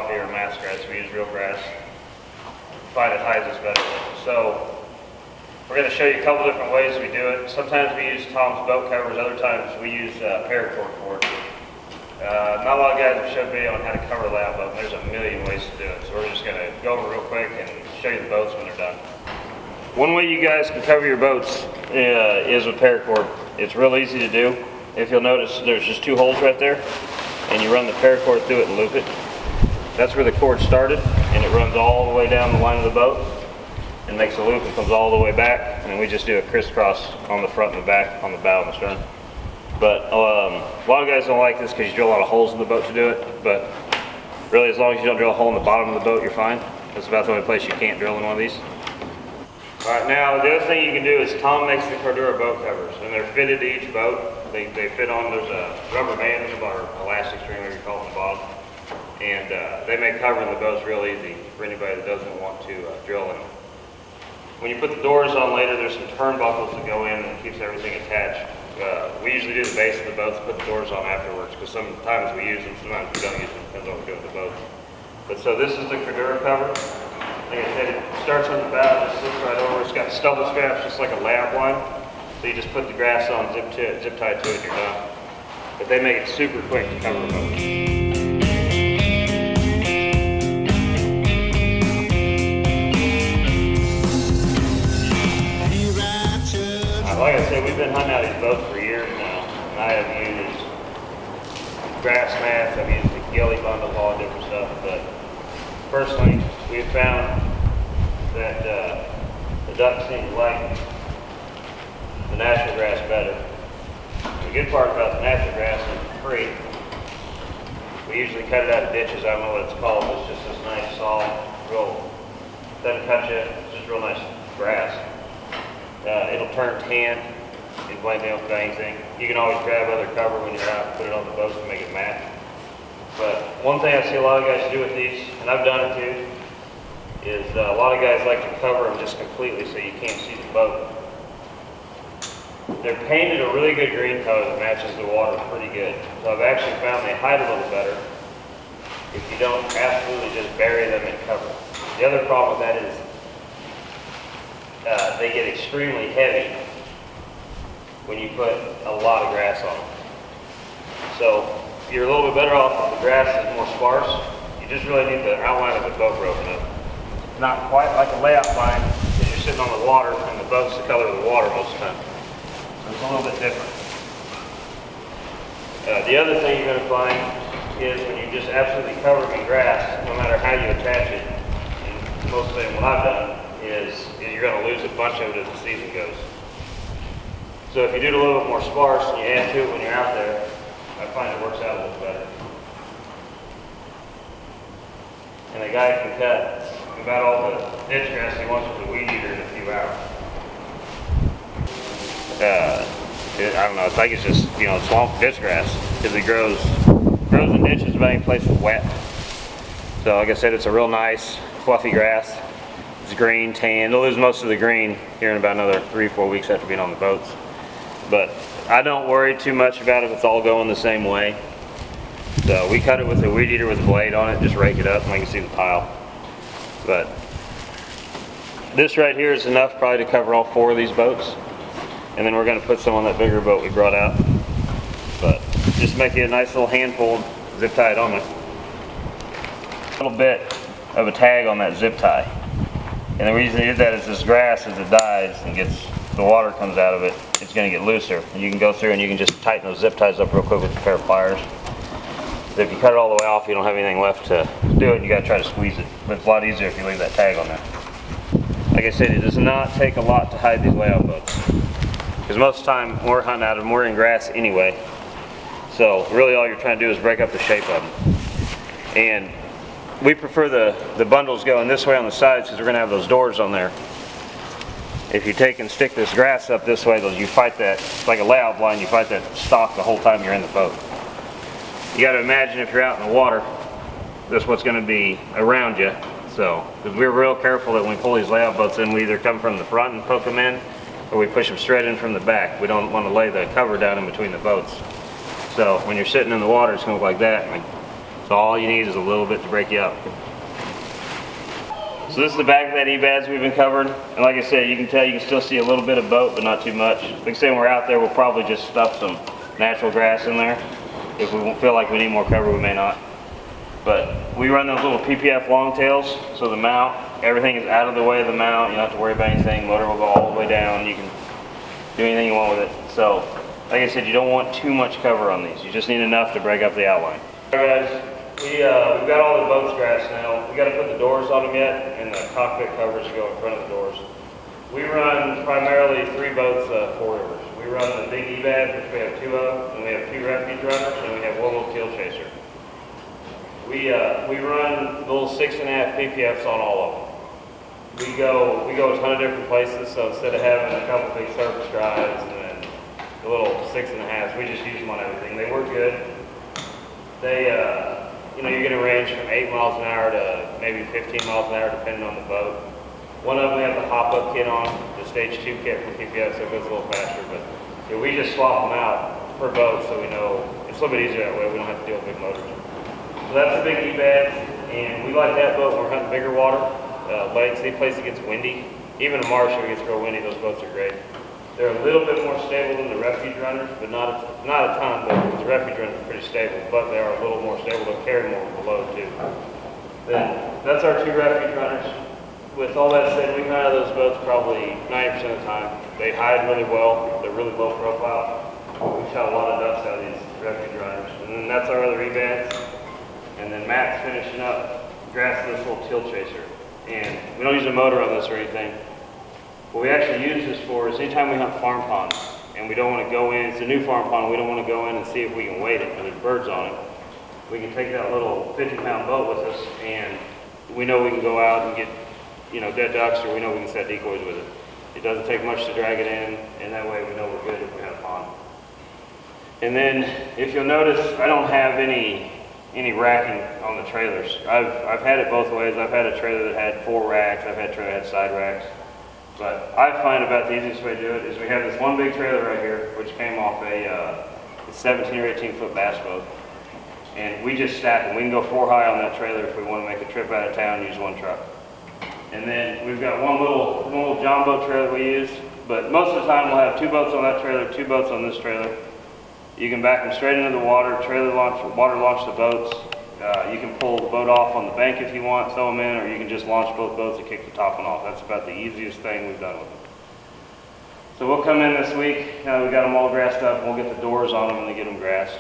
coffee or mass grass. We use real grass. Find it hides us better. So we're going to show you a couple different ways we do it. Sometimes we use Tom's boat covers. Other times we use paracord cord. Not a lot of guys have showed video on how to cover a layout boat. There's a million ways to do it. So we're just going to go over real quick and show you the boats when they're done. One way you guys can cover your boats is with paracord. It's real easy to do. If you'll notice, there's just two holes right there, and you run the paracord through it and loop it. That's where the cord started, and it runs all the way down the line of the boat and makes a loop and comes all the way back, and then we just do a crisscross on the front and the back, on the bow and the stern. But a lot of guys don't like this because you drill a lot of holes in the boat to do it, but really as long as you don't drill a hole in the bottom of the boat, you're fine. That's about the only place you can't drill in one of these. Alright, now the other thing you can do is Tom makes the Cordura boat covers, and they're fitted to each boat. They fit on, there's a rubber band or elastic string, whatever you call it, on the bottom. And they make covering the boats real easy for anybody that doesn't want to drill in them. When you put the doors on later, there's some turnbuckles that go in and it keeps everything attached. We usually do the base of the boats, put the doors on afterwards, because sometimes we use them, sometimes we don't use them, depends on what we do with the boats. But so this is the Cordura cover. Like I said, it starts on the bow, just slips right over. It's got stubble straps, just like a layup line. So you just put the grass on, zip tie to it, and you're done. But they make it super quick to cover a boat. Like I said, we've been hunting out these boats for years now, and I have used grass mats, I've used the ghillie bundles, all different stuff, but personally, we've found that the ducks seem to like the natural grass better. The good part about the natural grass is it's free. We usually cut it out of ditches, I don't know what it's called, but it's just this nice, soft, real, doesn't cut you, it's just real nice grass. It'll turn tan if you don't put anything. You can always grab other cover when you're out and put it on the boat to make it matte. But one thing I see a lot of guys do with these, and I've done it too, is a lot of guys like to cover them just completely so you can't see the boat. They're painted a really good green color that matches the water pretty good. So I've actually found they hide a little better if you don't absolutely just bury them in cover. The other problem with that is they get extremely heavy when you put a lot of grass on them. So you're a little bit better off if the grass is more sparse. You just really need the outline of the boat broken up. Not quite like a layout line because you're sitting on the water and the boat's the color of the water most of the time. So it's a little bit different. The other thing you're going to find is when you just absolutely cover it in grass, no matter how you attach it, and most of it, what I've done, is you're going to lose a bunch of it as the season goes. So if you do it a little bit more sparse and you add to it when you're out there, I find it works out a little better. And the guy can cut about all the ditch grass he wants with a weed eater in a few hours. I don't know, I think it's just, swamp ditch grass, because it grows in ditches about any place that's wet. So like I said, it's a real nice, fluffy grass. It's green, tan. It'll lose most of the green here in about another 3-4 weeks after being on the boats. But I don't worry too much about it. It's all going the same way. So we cut it with a weed eater with a blade on it, just rake it up and you can see the pile. But this right here is enough probably to cover all 4 of these boats. And then we're going to put some on that bigger boat we brought out. But just make it a nice little handful, zip tie it on there. A little bit of a tag on that zip tie. And the reason I did that is this grass, as it dies and the water comes out of it, it's going to get looser. And you can go through and you can just tighten those zip ties up real quick with a pair of pliers. But if you cut it all the way off, you don't have anything left to do it, and you got to try to squeeze it. But it's a lot easier if you leave that tag on there. Like I said, it does not take a lot to hide these layout boats. Because most of the time, when we're hunting out of them, we're in grass anyway. So really all you're trying to do is break up the shape of them. And we prefer the bundles going this way on the sides because we're going to have those doors on there. If you take and stick this grass up this way, you fight that, it's like a layout blind, you fight that stalk the whole time you're in the boat. You got to imagine if you're out in the water, that's what's going to be around you. So, because we're real careful that when we pull these layout boats in, we either come from the front and poke them in, or we push them straight in from the back. We don't want to lay the cover down in between the boats. So when you're sitting in the water, it's going to look like that. So all you need is a little bit to break you up. So this is the back of that eBads we've been covering. And like I said, you can tell, you can still see a little bit of boat, but not too much. Like I said, when we're out there, we'll probably just stuff some natural grass in there. If we feel like we need more cover, we may not. But we run those little PPF longtails, so the mount, everything is out of the way of the mount. You don't have to worry about anything. Motor will go all the way down. You can do anything you want with it. So, like I said, you don't want too much cover on these. You just need enough to break up the outline. Alright guys, we've got all the boats grassed now. We got to put the doors on them yet, and the cockpit covers go in front of the doors. We run primarily 3 boats, 4 rivers. We run the big eBad, which we have 2 of, and we have 2 refuge runners, and we have 1 little teal chaser. We run little 6.5 PPFs on all of them. We go a ton of different places, so instead of having a couple big surface drives and then the little 6.5s, we just use them on everything. They work good. They, you're going to range from 8 miles an hour to maybe 15 miles an hour depending on the boat. One of them we have the hop-up kit on, the stage 2 kit from PPF, so it goes a little faster, but yeah, we just swap them out per boat so we know it's a little bit easier that way. We don't have to deal with big motors. So that's the big eBad, and we like that boat when we're hunting bigger water, lakes, any place that gets windy. Even in Marsh, if it gets real windy, those boats are great. They're a little bit more stable than the refuge runners, but not a ton, but the refuge runners are pretty stable, but they are a little more stable. They'll carry more of the load too. Then that's our 2 refuge runners. With all that said, we hunt out of those boats probably 90% of the time. They hide really well. They're really low profile. We shot a lot of ducks out of these refuge runners. And then that's our other eBads. And then Matt's finishing up grass this little teal chaser. And we don't use a motor on this or anything. What we actually use this for is anytime we hunt farm ponds and we don't want to go in, it's a new farm pond, we don't want to go in and see if we can weight it because there's birds on it. We can take that little 50-pound boat with us, and we know we can go out and get, dead ducks, or we know we can set decoys with it. It doesn't take much to drag it in, and that way we know we're good if we have a pond. And then, if you'll notice, I don't have any racking on the trailers. I've had it both ways. I've had a trailer that had 4 racks. I've had a trailer that had side racks. But I find about the easiest way to do it is we have this one big trailer right here, which came off a 17 or 18 foot bass boat. And we just stack them. We can go 4 high on that trailer if we want to make a trip out of town and use 1 truck. And then we've got one little John boat trailer we use. But most of the time we'll have 2 boats on that trailer, 2 boats on this trailer. You can back them straight into the water, water launch the boats. You can pull the boat off on the bank if you want, throw them in, or you can just launch both boats and kick the top one off. That's about the easiest thing we've done with them. So we'll come in this week, we got them all grassed up, and we'll get the doors on them and get them grassed.